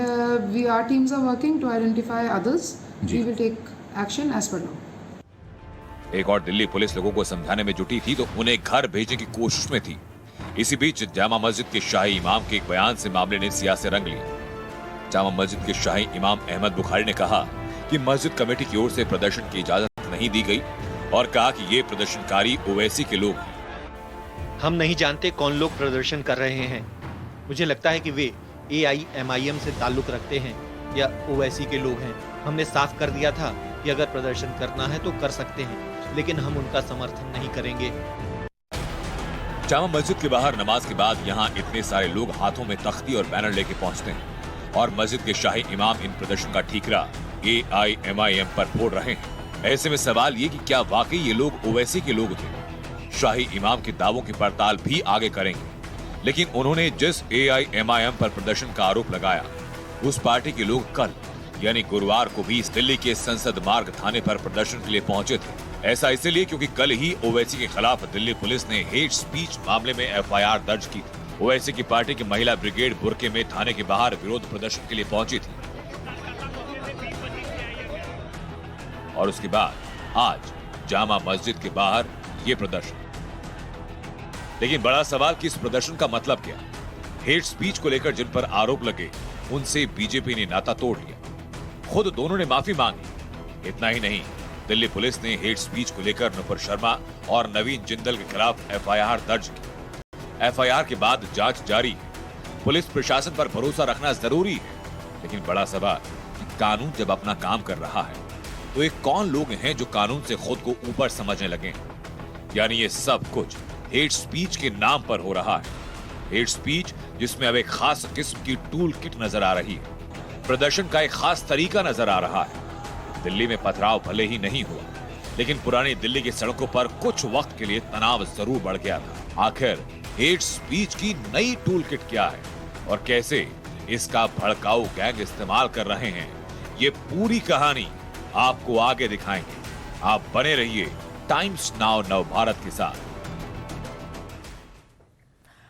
S: we are teams are working to identify others. We will take action as per law.
M: एक और दिल्ली पुलिस लोगों को समझाने में जुटी थी तो उन्हें घर भेजने की कोशिश में थी। इसी बीच जामा मस्जिद के शाही इमाम के एक बयान से मामले ने सियासत रंग ली। जामा मस्जिद के शाही इमाम अहमद बुखारी ने कहा कि मस्जिद कमेटी की ओर से प्रदर्शन की इजाजत नहीं दी गई और कहा कि ये प्रदर्शनकारी ओवैसी के लोग हैं।
T: हम नहीं जानते कौन लोग प्रदर्शन कर रहे हैं। मुझे लगता है कि वे AIMIM से ताल्लुक रखते हैं या ओवैसी के लोग हैं। हमने साफ कर दिया था कि अगर प्रदर्शन करना है तो कर सकते हैं, लेकिन हम उनका समर्थन नहीं करेंगे।
M: जामा मस्जिद के बाहर नमाज के बाद यहाँ इतने सारे लोग हाथों में तख्ती और बैनर लेके पहुंचते हैं और मस्जिद के शाही इमाम इन प्रदर्शन का ठीकरा AIMIM पर फोड़ रहे हैं। ऐसे में सवाल ये कि क्या वाकई ये लोग ओवैसी के लोग थे? शाही इमाम के दावों की पड़ताल भी आगे करेंगे, लेकिन उन्होंने जिस AIMIM पर प्रदर्शन का आरोप लगाया उस पार्टी के लोग कल यानी गुरुवार को भी दिल्ली के संसद मार्ग थाने पर प्रदर्शन के लिए पहुंचे थे। ऐसा इसलिए क्योंकि कल ही ओवैसी के खिलाफ दिल्ली पुलिस ने हेट स्पीच मामले में FIR दर्ज की थी। ओवैसी की पार्टी की महिला ब्रिगेड बुरके में थाने के बाहर विरोध प्रदर्शन के लिए पहुंची थी और उसके बाद आज जामा मस्जिद के बाहर ये प्रदर्शन। लेकिन बड़ा सवाल कि इस प्रदर्शन का मतलब क्या? हेट स्पीच को लेकर जिन पर आरोप लगे उनसे बीजेपी ने नाता तोड़ लिया। खुद दोनों ने माफी मांगी। इतना ही नहीं, दिल्ली पुलिस ने हेट स्पीच को लेकर नुपुर शर्मा और नवीन जिंदल के खिलाफ FIR दर्ज की। FIR के बाद जांच जारी है। पुलिस प्रशासन पर भरोसा रखना जरूरी है, लेकिन बड़ा सवाल कि कानून जब अपना काम कर रहा है तो ये कौन लोग हैं जो कानून से खुद को ऊपर समझने लगे? यानी ये सब कुछ हेट स्पीच के नाम पर हो रहा है। हेट स्पीच जिसमें अब एक खास किस्म की टूल किट नजर आ रही है, प्रदर्शन का एक खास तरीका नजर आ रहा है। दिल्ली में पथराव भले ही नहीं हुआ, लेकिन पुरानी दिल्ली की सड़कों पर कुछ वक्त के लिए तनाव जरूर बढ़ गया था। आखिर हेट स्पीच की नई टूल किट क्या है और कैसे इसका भड़काऊ गैंग इस्तेमाल कर रहे हैं, ये पूरी कहानी आपको आगे दिखाएंगे। आप बने रहिए टाइम्स नाउ नव भारत के साथ।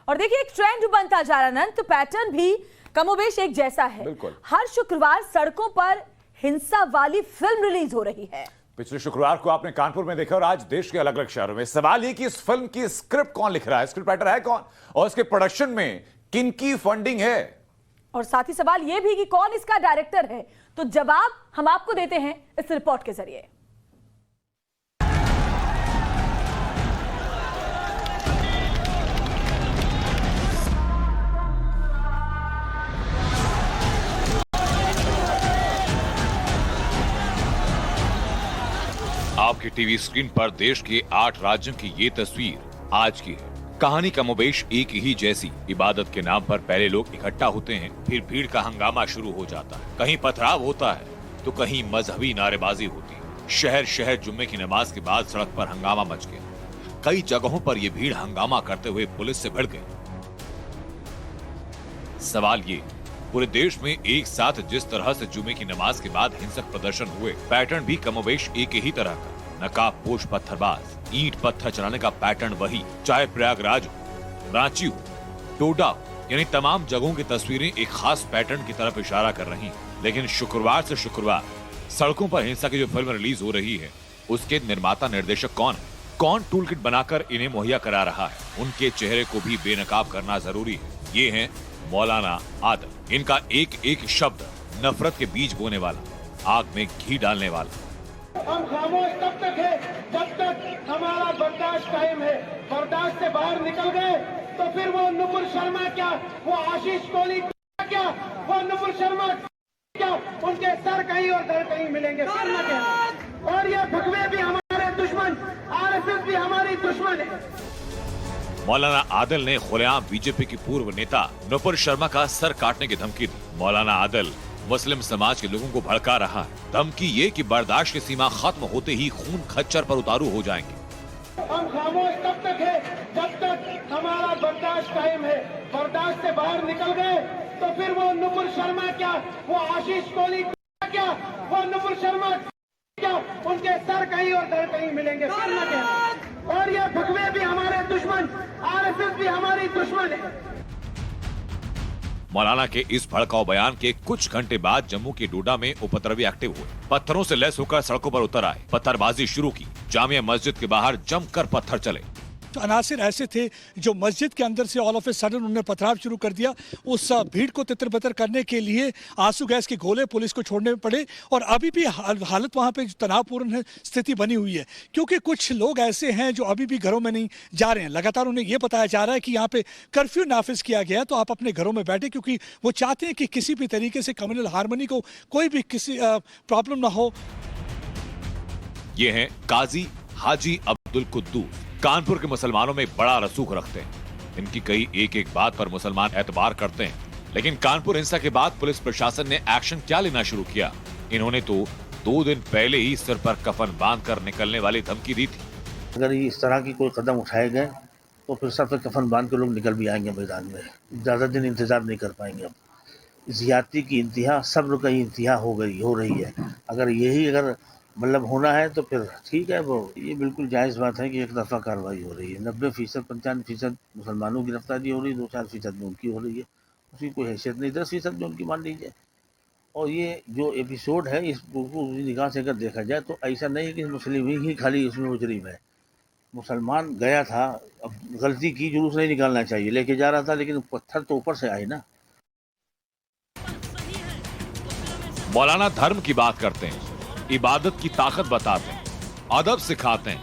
C: और देखिए एक ट्रेंड बनता जा रहा है, पैटर्न भी कमोबेश एक जैसा है। हर शुक्रवार सड़कों पर हिंसा वाली फिल्म रिलीज हो रही है।
B: पिछले शुक्रवार को आपने कानपुर में देखा और आज देश के अलग अलग शहरों में। सवाल ये कि इस फिल्म की स्क्रिप्ट कौन लिख रहा है, स्क्रिप्ट राइटर है कौन और इसके प्रोडक्शन में किनकी फंडिंग है,
C: और साथ ही सवाल ये भी कि कौन इसका डायरेक्टर है। तो जवाब हम आपको देते हैं इस रिपोर्ट के जरिए।
M: आपकी टीवी स्क्रीन पर देश के 8 राज्यों की ये तस्वीर आज की है। कहानी कमोबेश एक ही जैसी। इबादत के नाम पर पहले लोग इकट्ठा होते हैं, फिर भीड़ का हंगामा शुरू हो जाता है। कहीं पथराव होता है तो कहीं मजहबी नारेबाजी होती है। शहर शहर जुम्मे की नमाज के बाद सड़क पर हंगामा मच गया। कई जगहों पर ये भीड़ हंगामा करते हुए पुलिस से भिड़ गई। सवाल ये, पूरे देश में एक साथ जिस तरह से जुम्मे की नमाज के बाद हिंसक प्रदर्शन हुए, पैटर्न भी कमोबेश एक ही तरह का। नकाबपोश पत्थरबाज, ईंट पत्थर चलाने का पैटर्न वही, चाहे प्रयागराज हो, रांची हो, टोडा हो, यानी तमाम जगहों की तस्वीरें एक खास पैटर्न की तरफ इशारा कर रही हैं। लेकिन शुक्रवार से शुक्रवार सड़कों पर हिंसा की जो फिल्म रिलीज हो रही है, उसके निर्माता निर्देशक कौन है, कौन टूल किट बनाकर इन्हें मुहैया करा रहा है, उनके चेहरे को भी बेनकाब करना जरूरी है। ये हैं मौलाना आदल। इनका एक एक शब्द नफरत के बीज बोने वाला, आग में घी डालने वाला।
I: हम खामोश तब तक है जब तक हमारा बर्दाश्त कायम है। बर्दाश्त से बाहर निकल गए तो फिर वो नुपुर शर्मा क्या, वो आशीष कोहली क्या, वो नुपुर शर्मा क्या, उनके सर कहीं और दर कहीं मिलेंगे। और ये भगवे भी हमारे दुश्मन, RSS भी हमारी दुश्मन है।
M: मौलाना आदल ने खुलेआम बीजेपी की पूर्व नेता नुपुर शर्मा का सर काटने की धमकी दी। मौलाना आदल मुस्लिम समाज के लोगों को भड़का रहा है। धमकी ये कि बर्दाश्त की सीमा खत्म होते ही खून खच्चर पर उतारू हो जाएंगे।
I: हम खामोश तब तक है जब तक हमारा बर्दाश्त कायम है। बर्दाश्त से बाहर निकल गए तो फिर वो नुपुर शर्मा क्या, वो आशीष कोहली क्या, वो नुपुर शर्मा क्या, उनके सर कहीं और दर कहीं मिलेंगे। और ये भगवे भी हमारे दुश्मन, आरएसएस भी हमारी दुश्मन है।
M: मौलाना के इस भड़काऊ बयान के कुछ घंटे बाद जम्मू के डोडा में उपद्रवी एक्टिव हुए, पत्थरों से लैस होकर सड़कों पर उतर आए, पत्थरबाजी शुरू की। जामिया मस्जिद के बाहर जमकर पत्थर चले।
U: तो अनासिर ऐसे थे जो मस्जिद के अंदर से ऑल ऑफ ए सडन उन्होंने पथराव शुरू कर दिया। उस भीड़ को तितर-बितर करने के लिए आंसू गैस के गोले पुलिस को छोड़ने पड़े और अभी भी हालत वहाँ पे तनावपूर्ण स्थिति बनी हुई है, क्योंकि कुछ लोग ऐसे हैं जो अभी भी घरों में नहीं जा रहे हैं। लगातार उन्हें ये बताया जा रहा है कि यहाँ पे कर्फ्यू नाफिज किया गया है, तो आप अपने घरों में बैठे, क्योंकि वो चाहते हैं कि किसी भी तरीके से कम्युनल हार्मनी को कोई भी किसी प्रॉब्लम ना हो।
M: ये हैं काजी हाजी अब्दुल कुद्दूस, कानपुर के मुसलमानों में बड़ा रसूख रखते हैं। इनकी कई एक एक बात पर मुसलमान एतबार करते हैं, लेकिन कानपुर हिंसा के बाद पुलिस प्रशासन ने एक्शन क्या लेना शुरू किया। इन्होंने तो 2 दिन पहले ही सिर पर कफन बांधकर निकलने वाली धमकी दी थी।
V: अगर इस तरह की कोई कदम उठाए गए तो फिर सर पर कफन बांध के लोग निकल भी आएंगे मैदान में, ज्यादा दिन इंतजार नहीं कर पाएंगे। अब ज्यादती की इंतहा, सब्र की इंतहा हो रही है। अगर यही मतलब होना है तो फिर ठीक है, वो ये बिल्कुल जायज़ बात है कि एक दफ़ा कार्रवाई हो रही है। 90%, 95% मुसलमानों की गिरफ्तारी हो रही है, 2-4% में उनकी हो रही है। उसकी कोई हैसियत नहीं, 10% में उनकी मान लीजिए। और ये जो एपिसोड है इसको उसी निगाह से अगर देखा जाए तो ऐसा नहीं है कि मुस्लिम ही खाली इसमें मुजरिम है। मुसलमान गया था, अब गलती की, जुलूस नहीं निकालना चाहिए, लेके जा रहा था, लेकिन पत्थर तो ऊपर से आए ना।
M: मौलाना धर्म की बात करते हैं, इबादत की ताकत बताते हैं, अदब सिखाते हैं,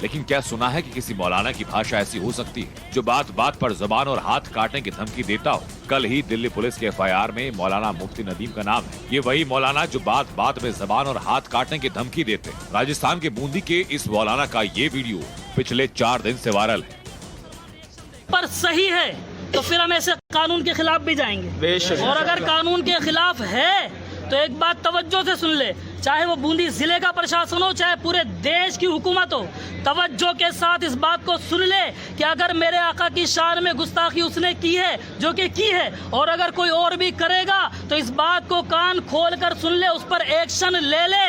M: लेकिन क्या सुना है कि किसी मौलाना की भाषा ऐसी हो सकती है जो बात बात पर जुबान और हाथ काटने की धमकी देता हो? कल ही दिल्ली पुलिस के FIR में मौलाना मुफ्ती नदीम का नाम है। ये वही मौलाना जो बात बात में जुबान और हाथ काटने की धमकी देते हैं। राजस्थान के बूंदी के इस मौलाना का ये वीडियो पिछले 4 दिन से वायरल है।
W: पर सही है तो फिर हम ऐसे कानून के खिलाफ भी जाएंगे, और अगर कानून के खिलाफ है तो एक बात तवज्जो से सुन ले, चाहे वो बूंदी जिले का प्रशासन हो, चाहे पूरे देश की हुकूमत हो, तवज्जो के साथ इस बात को सुन ले कि अगर मेरे आका की शान में गुस्ताखी उसने की है, जो कि की है, और अगर कोई और भी करेगा तो इस बात को कान खोल कर सुन ले, उस पर एक्शन ले ले।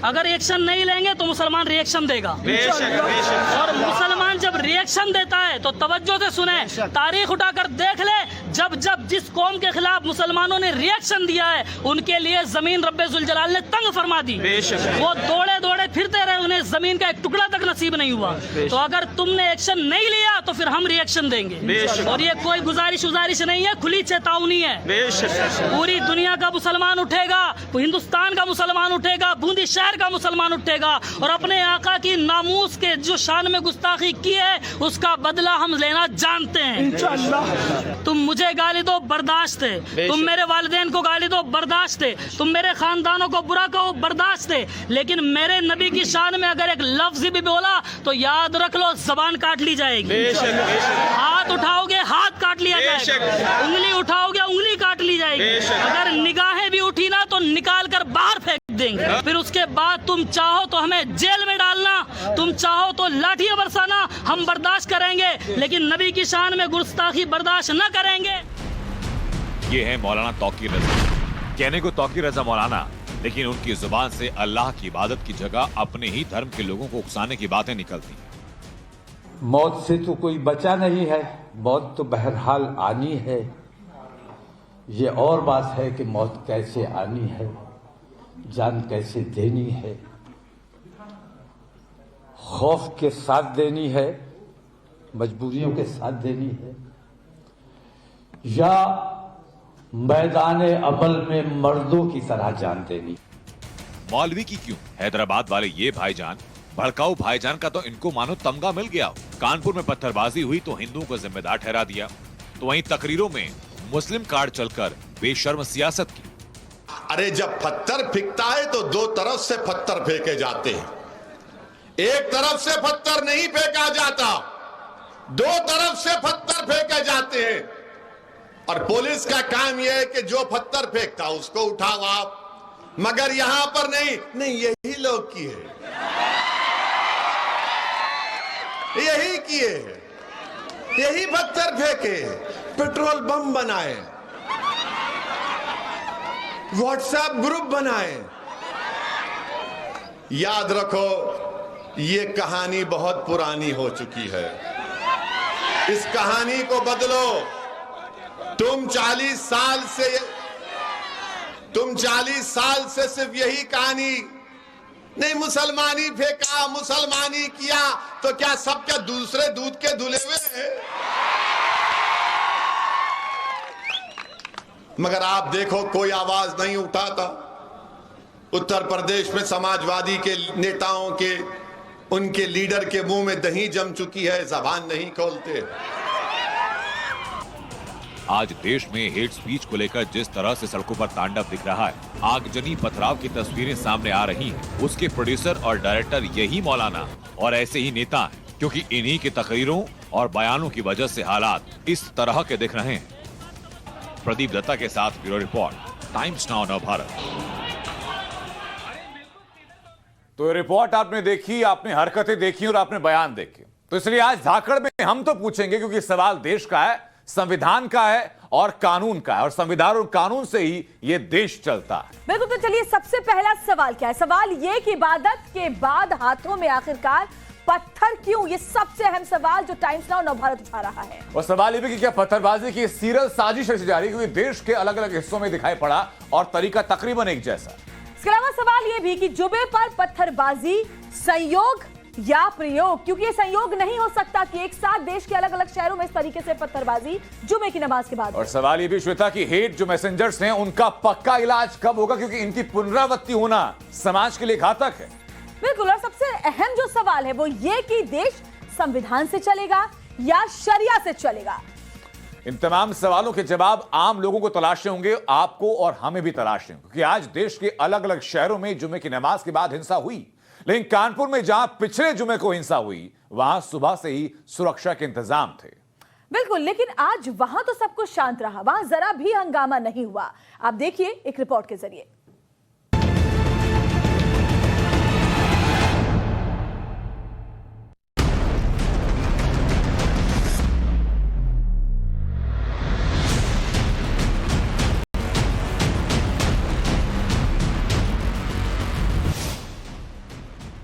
W: अगर एक्शन नहीं लेंगे तो मुसलमान रिएक्शन देगा, और मुसलमान जब रिएक्शन देता है तो तवज्जो से सुने, तारीख उठाकर देख ले, जब जब जिस कौम के खिलाफ मुसलमानों ने रिएक्शन दिया है उनके लिए जमीन रब्बे जुल जलाल ने तंग फरमा दी। वो दौड़े दौड़े फिरते रहे, उन्हें जमीन का एक टुकड़ा तक नसीब नहीं हुआ। तो अगर तुमने एक्शन नहीं लिया तो फिर हम रिएक्शन देंगे, और ये कोई गुजारिश नहीं है, खुली चेतावनी है। पूरी दुनिया का मुसलमान उठेगा, हिंदुस्तान का मुसलमान उठेगा, बूंदी शहर का मुसलमान उठेगा, और अपने आका की नामूस के जो शान में गुस्ताखी की है उसका बदला हम लेना जानते हैं। तुम मुझे गाली दो, बर्दाश्त है, तुम मेरे वालिदैन को गाली दो, बर्दाश्त है, तुम मेरे खानदानों को बुरा कहो, बर्दाश्त है, लेकिन मेरे नबी की शान में अगर एक लफ्ज भी बोला तो याद रख लो जबान काट ली जाएगी। हाथ उठाओगे हाथ काट लिया जाएगा, उंगली उठाओगे उंगली काट ली जाएगी, अगर निगाहें भी उठी ना तो निकाल कर बाहर फेंक देंगे। फिर उसके बाद तुम चाहो तो हमें जेल में डालना, तुम चाहो तो लाठियां बरसाना, हम बर्दाश्त करेंगे, लेकिन नबी की शान में गुस्ताखी बर्दाश्त न करेंगे।
M: ये है मौलाना तौकीर रजा। कहने को तौकीर रजा मौलाना, लेकिन उनकी जुबान से अल्लाह की इबादत की जगह अपने ही धर्म के लोगों को उकसाने की बातें निकलती हैं।
X: मौत से तो कोई बचा नहीं है, मौत तो बहरहाल आनी है। ये और बात है कि मौत कैसे आनी है, जान कैसे देनी है, खौफ के साथ देनी है, मजबूरियों के साथ देनी है, या मैदाने अमल में मर्दों की तरह जान देनी।
M: मौलवी की क्यों, हैदराबाद वाले ये भाईजान, भड़काऊ भाईजान का तो इनको मानो तमगा मिल गया। कानपुर में पत्थरबाजी हुई तो हिंदुओं को जिम्मेदार ठहरा दिया, तो वहीं तकरीरों में मुस्लिम कार्ड चलकर बेशर्म सियासत की।
Y: अरे जब पत्थर फेंकता है तो 2 तरफ से पत्थर फेंके जाते हैं, एक तरफ से पत्थर नहीं फेंका जाता, 2 तरफ से पत्थर फेंके जाते हैं। और पुलिस का काम यह है कि जो पत्थर फेंकता उसको उठाओ आप, मगर यहां पर नहीं, यही लोग किए, यही किए, यही पत्थर फेंके, पेट्रोल बम बनाए, व्हाट्सएप ग्रुप बनाए। याद रखो, ये कहानी बहुत पुरानी हो चुकी है, इस कहानी को बदलो। तुम 40 साल से सिर्फ यही कहानी, नहीं मुसलमानी फेंका, मुसलमानी किया, तो क्या सब क्या दूसरे दूध के धुले हुए हैं? मगर आप देखो, कोई आवाज नहीं उठाता। उत्तर प्रदेश में समाजवादी के नेताओं के, उनके लीडर के मुंह में दही जम चुकी है, जबान नहीं खोलते।
M: आज देश में हेट स्पीच को लेकर जिस तरह से सड़कों पर तांडव दिख रहा है, आगजनी पथराव की तस्वीरें सामने आ रही हैं, उसके प्रोड्यूसर और डायरेक्टर यही मौलाना और ऐसे ही नेता हैं, क्योंकि इन्हीं की तकरीरों और बयानों की वजह से हालात इस तरह के दिख रहे हैं। प्रदीप दत्ता के साथ bureau report, Times now Navbharat.
B: तो ये रिपोर्ट आपने देखी, आपने हरकतें देखी और आपने बयान देखे, तो इसलिए आज धाकड़ में हम तो पूछेंगे, क्योंकि सवाल देश का है, संविधान का है और कानून का है, और संविधान और कानून से ही ये देश चलता है।
C: बिल्कुल, तो चलिए सबसे पहला सवाल क्या है? सवाल ये कि इबादत के बाद हाथों में आखिरकार पत्थर क्यों? ये सबसे अहम सवाल जो टाइम्स नाउ नवभारत उठा रहा है।
B: और सवाल ये भी कि क्या पत्थरबाजी की सीरियल साजिश रची जा रही है, क्योंकि देश के अलग अलग हिस्सों में दिखाई पड़ा और तरीका तकरीबन एक जैसा।
C: इसके अलावा सवाल ये भी कि जुमे पर पत्थरबाजी संयोग या प्रयोग, क्योंकि ये संयोग नहीं हो सकता कि एक साथ देश के अलग अलग शहरों में इस तरीके से पत्थरबाजी जुमे की नमाज के बाद।
B: और सवाल ये भी श्वेता कि हेट जो मैसेंजर्स हैं, उनका पक्का इलाज कब होगा, क्योंकि इनकी पुनरावृत्ति होना समाज के लिए घातक है।
C: बिल्कुल, और सबसे अहम जो सवाल है वो ये कि देश संविधान से चलेगा या शरिया से चलेगा।
B: इन तमाम सवालों के जवाब आम लोगों को तलाशने होंगे, आपको और हमें भी तलाशने होंगे, क्योंकि आज देश के अलग अलग शहरों में जुमे की नमाज के बाद हिंसा हुई, लेकिन कानपुर में जहां पिछले जुमे को हिंसा हुई, वहां सुबह से ही सुरक्षा के इंतजाम थे।
C: बिल्कुल, लेकिन आज वहां तो सब कुछ शांत रहा, वहां जरा भी हंगामा नहीं हुआ। आप देखिए एक रिपोर्ट के जरिए।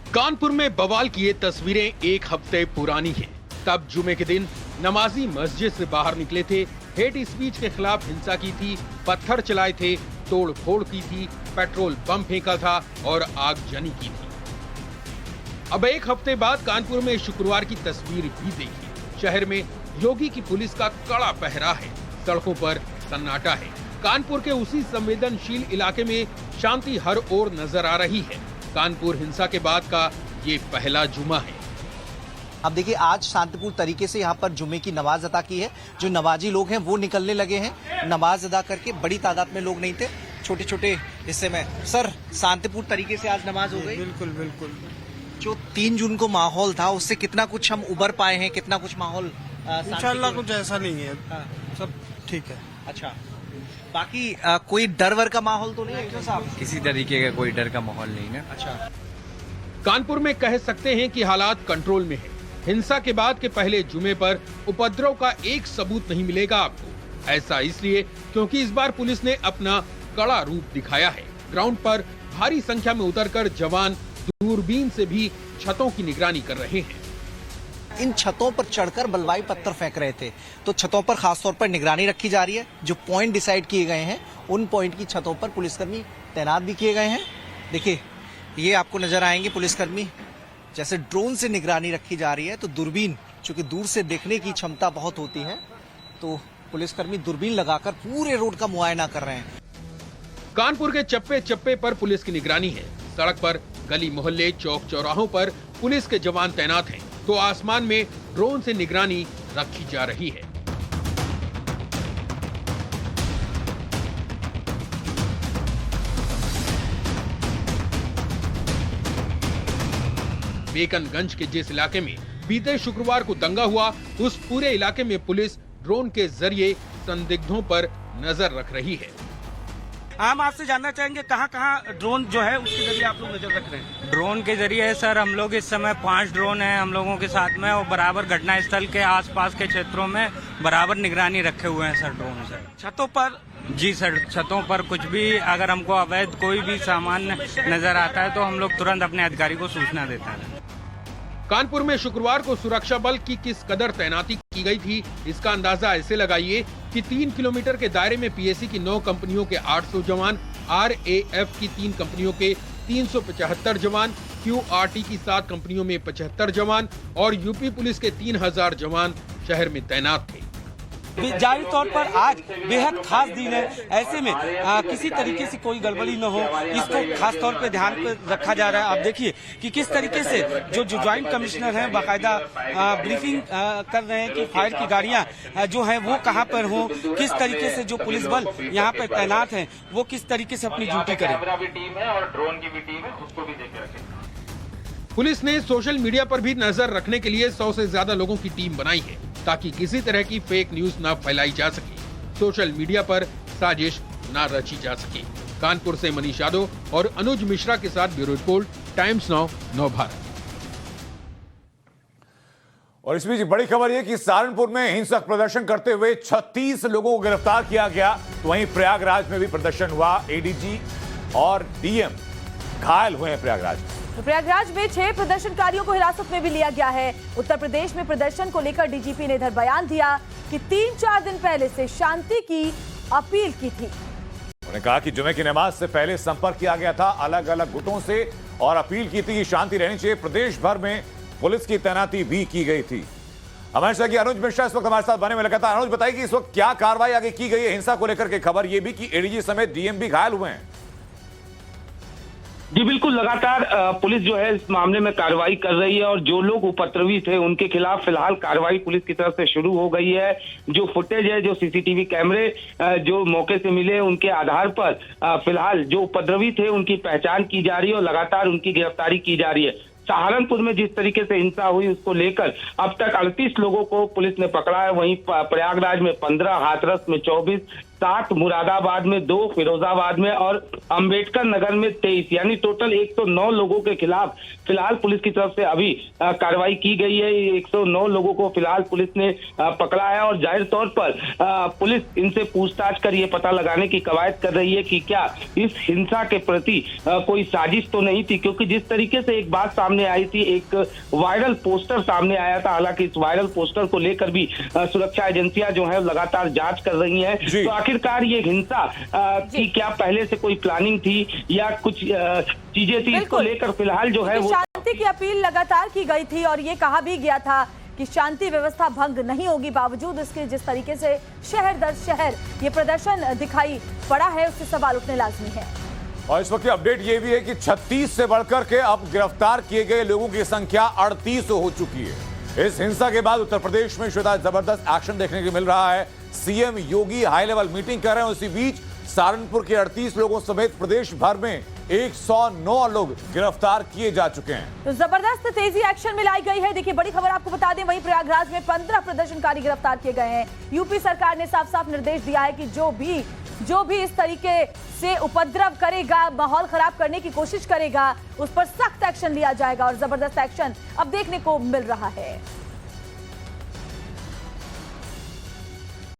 A: कानपुर में बवाल की ये तस्वीरें एक हफ्ते पुरानी हैं। तब जुमे के दिन नमाजी मस्जिद से बाहर निकले थे, हेट स्पीच के खिलाफ हिंसा की थी, पत्थर चलाए थे, तोड़ फोड़ की थी, पेट्रोल बम फेंका था और आगजनी की थी। अब एक हफ्ते बाद कानपुर में शुक्रवार की तस्वीर भी देखी। शहर में योगी की पुलिस का कड़ा पहरा है, सड़कों पर सन्नाटा है। कानपुर के उसी संवेदनशील इलाके में शांति हर ओर नजर आ रही है। कानपुर हिंसा के बाद का ये पहला जुमा है।
D: अब देखिए, आज शांतिपूर्ण तरीके से यहाँ पर जुमे की नमाज अदा की है। जो नमाजी लोग हैं वो निकलने लगे हैं नमाज अदा करके। बड़ी तादाद में लोग नहीं थे, छोटे छोटे हिस्से में। सर, शांतिपूर्ण तरीके से आज नमाज हो गई?
Q: बिल्कुल बिल्कुल।
D: जो 3 जून को माहौल था, उससे कितना कुछ हम उबर पाए हैं, कितना कुछ माहौल?
Q: इंशाल्लाह कुछ ऐसा नहीं है, सब ठीक है।
D: अच्छा, बाकी कोई डर वर का माहौल तो नहीं है साहब?
E: किसी तरीके का कोई डर का माहौल नहीं है।
D: अच्छा,
A: कानपुर में कह सकते हैं कि हालात कंट्रोल में है। हिंसा के बाद के पहले जुमे पर उपद्रव का एक सबूत नहीं मिलेगा आपको। ऐसा इसलिए क्योंकि इस बार पुलिस ने अपना कड़ा रूप दिखाया है। ग्राउंड पर भारी संख्या में उतरकर जवान दूरबीन से भी छतों की निगरानी कर रहे हैं।
D: इन छतों पर चढ़कर बलवाई पत्थर फेंक रहे थे, तो छतों पर खासतौर पर निगरानी रखी जा रही है। जो पॉइंट डिसाइड किए गए हैं, उन पॉइंट की छतों पर पुलिसकर्मी तैनात भी किए गए हैं। देखिए, ये आपको नजर आएंगे पुलिसकर्मी। जैसे ड्रोन से निगरानी रखी जा रही है, तो दूरबीन, चूंकि दूर से देखने की क्षमता बहुत होती है, तो पुलिसकर्मी दूरबीन लगाकर पूरे रोड का मुआयना कर रहे हैं।
A: कानपुर के चप्पे चप्पे पर पुलिस की निगरानी है। सड़क पर, गली मोहल्ले, चौक चौराहों पर पुलिस के जवान तैनात हैं, तो आसमान में ड्रोन से निगरानी रखी जा रही है। बेकनगंज के जिस इलाके में बीते शुक्रवार को दंगा हुआ, उस पूरे इलाके में पुलिस ड्रोन के जरिए संदिग्धों पर नजर रख रही है।
F: हम आपसे जानना चाहेंगे कहां ड्रोन जो है उसके जरिए आप लोग नजर रख रहे हैं?
E: ड्रोन के जरिए सर हम लोग इस समय 5 ड्रोन हैं हम लोगों के साथ में, और बराबर घटना स्थल के आसपास के क्षेत्रों में बराबर निगरानी रखे हुए हैं सर ड्रोन सर।
F: छतों पर?
E: जी सर, छतों पर कुछ भी अगर हमको अवैध कोई भी सामान नजर आता है तो हम लोग तुरंत अपने अधिकारी को सूचना देते हैं।
A: कानपुर में शुक्रवार को सुरक्षा बल की किस कदर तैनाती की गई थी, इसका अंदाजा ऐसे लगाइए कि 3 किलोमीटर के दायरे में पीएसी की 9 कंपनियों के 800 जवान, आरएएफ की 3 कंपनियों के 375 जवान, क्यूआरटी की 7 कंपनियों में 75 जवान और यूपी पुलिस के 3000 जवान शहर में तैनात थे।
F: जाहिर तौर पर आज बेहद खास दिन है, ऐसे में किसी तरीके से कोई गड़बड़ी न हो, इसको खास तौर पे ध्यान पे रखा जा रहा है। आप देखिए कि किस तरीके से जो ज्वाइंट कमिश्नर हैं बाकायदा ब्रीफिंग कर रहे हैं कि फायर की गाड़ियां जो हैं वो कहां पर हों, किस तरीके से जो पुलिस बल यहां पर तैनात हैं वो किस तरीके से अपनी ड्यूटी करें।
A: पुलिस ने सोशल मीडिया पर भी नजर रखने के लिए 100 से ज्यादा लोगों की टीम बनाई है ताकि किसी तरह की फेक न्यूज न फैलाई जा सके, सोशल मीडिया पर साजिश न रची जा सके। कानपुर से मनीष यादव और अनुज मिश्रा के साथ ब्यूरो रिपोर्ट, टाइम्स नाउ, नव भारत।
B: और इस बीच बड़ी खबर यह कि सहारनपुर में हिंसक प्रदर्शन करते हुए 36 लोगों को गिरफ्तार किया गया, तो वहीं प्रयागराज में भी प्रदर्शन हुआ। एडीजी और डीएम घायल हुए हैं प्रयागराज में।
C: तो प्रयागराज में 6 प्रदर्शनकारियों को हिरासत में भी लिया गया है। उत्तर प्रदेश में प्रदर्शन को लेकर डीजीपी ने इधर बयान दिया कि 3-4 दिन पहले से शांति की अपील की थी।
B: उन्होंने कहा कि जुमे की नमाज से पहले संपर्क किया गया था अलग अलग गुटों से और अपील की थी कि शांति रहनी चाहिए। प्रदेश भर में पुलिस की तैनाती भी की गई थी। हमारे साथ अनुज मिश्रा इस वक्त हमारे साथ बने में लगा था। अनुज, बताइए कि इस वक्त क्या कार्रवाई आगे की गई है हिंसा को लेकर के? खबर यह भी कि एडीजी समेत डीएम भी घायल हुए हैं।
G: जी बिल्कुल, लगातार पुलिस जो है इस मामले में कार्रवाई कर रही है और जो लोग उपद्रवी थे उनके खिलाफ फिलहाल कार्रवाई पुलिस की तरफ से शुरू हो गई है। जो फुटेज है, जो सीसीटीवी कैमरे जो मौके से मिले उनके आधार पर फिलहाल जो उपद्रवी थे उनकी पहचान की जा रही है और लगातार उनकी गिरफ्तारी की जा रही है। सहारनपुर में जिस तरीके से हिंसा हुई उसको लेकर अब तक 38 लोगों को पुलिस ने पकड़ा है। वहीं प्रयागराज में 15, हाथरस में 24, 7 मुरादाबाद में 2, फिरोजाबाद में और अंबेडकर नगर में 23, यानी टोटल 109 लोगों के खिलाफ फिलहाल पुलिस की तरफ से अभी कार्रवाई की गई है। 109 लोगों को फिलहाल पुलिस ने पकड़ा है और जाहिर तौर पर पुलिस इनसे पूछताछ कर ये पता लगाने की कवायद कर रही है कि क्या इस हिंसा के प्रति कोई साजिश तो नहीं थी, क्योंकि जिस तरीके से एक बात सामने आई थी, एक वायरल पोस्टर सामने आया था। हालांकि इस वायरल पोस्टर को लेकर भी सुरक्षा एजेंसियां जो है लगातार जांच कर रही हैं। तो आखिरकार ये हिंसा की क्या पहले से कोई प्लानिंग थी या कुछ चीजें थी, इसको लेकर फिलहाल जो है वो
C: शांति की अपील लगातार की गई थी और ये कहा भी गया था कि शांति व्यवस्था भंग नहीं होगी। बावजूद इसके जिस तरीके से शहर दर शहर ये प्रदर्शन दिखाई पड़ा है उससे सवाल उठने लाजमी है।
B: और इस वक्त की अपडेट ये भी है कि 36 से बढ़कर के अब गिरफ्तार किए गए लोगों की संख्या 38 हो चुकी है। इस हिंसा के बाद उत्तर प्रदेश में श्वेता जबरदस्त एक्शन देखने को मिल रहा है। सीएम योगी हाई लेवल मीटिंग कर रहे हैं, उसी बीच सहारनपुर के 38 लोगों समेत प्रदेश भर में 109 लोग गिरफ्तार किए जा चुके हैं।
C: तो जबरदस्त तेजी एक्शन में लाई गई है। देखिए बड़ी खबर आपको बता दें, वहीं प्रयागराज में 15 प्रदर्शनकारी गिरफ्तार किए गए हैं। यूपी सरकार ने साफ साफ निर्देश दिया है कि जो भी इस तरीके से उपद्रव करेगा, माहौल खराब करने की कोशिश करेगा, उस पर सख्त एक्शन लिया जाएगा और जबरदस्त एक्शन अब देखने को मिल रहा है।